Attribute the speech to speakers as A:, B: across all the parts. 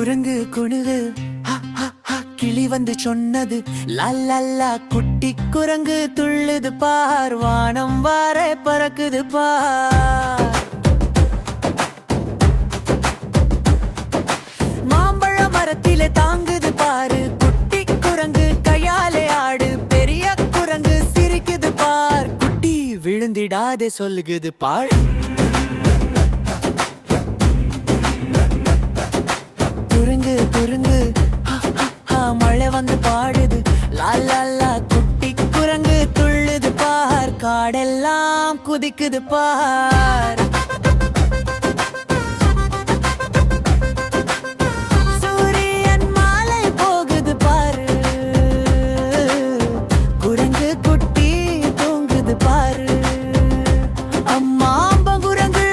A: குரங்கு குணுகு கிளி வந்து சொன்னது லல்லல்லா, குட்டி குரங்கு துள்ளுது பார், வானம் வார பறக்குது பார். மாம்பழ மரத்திலே தாங்குது பாரு, குட்டி குரங்கு கையாலே ஆடு, பெரிய குரங்கு சிரிக்குது பார், குட்டி விழுந்திடாதே சொல்லுகுது பார். குரங்கு குரங்கு மழை வந்து பாடுது லாலா, குட்டி குரங்கு துள்ளுது பார், காடெல்லாம் குதிக்குது பார். சூரியன் மாலை போகுது பாரு, குரங்கு குட்டி தூங்குது பாரு, அம்மா குரங்கு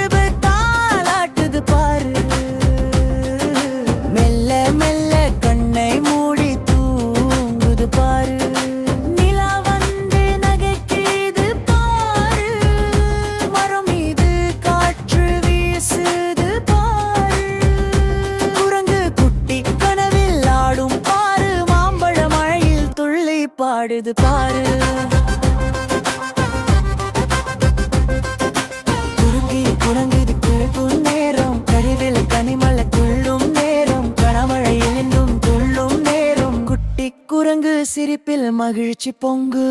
A: தாலாட்டுது பாரு, மெல்ல மெல்ல கண்ணை மூடி தூங்குது பாரு, நிலா வந்து நகைக்குது பாரு, மரம் மீது காற்று வீசுது பாரு, குரங்கு குட்டி கனவில் ஆடும் பாரு, மாம்பழ மழையில் துள்ளி பாடுது பாரு. குறுங்கி குரங்குது குறுக்கும் நேரம், கருவில் கனிமலை துள்ளும் நேரம், கனமழையில் இன்னும் துள்ளும் நேரம், குட்டி குரங்கு சிரிப்பில் மகிழ்ச்சி பொங்கு.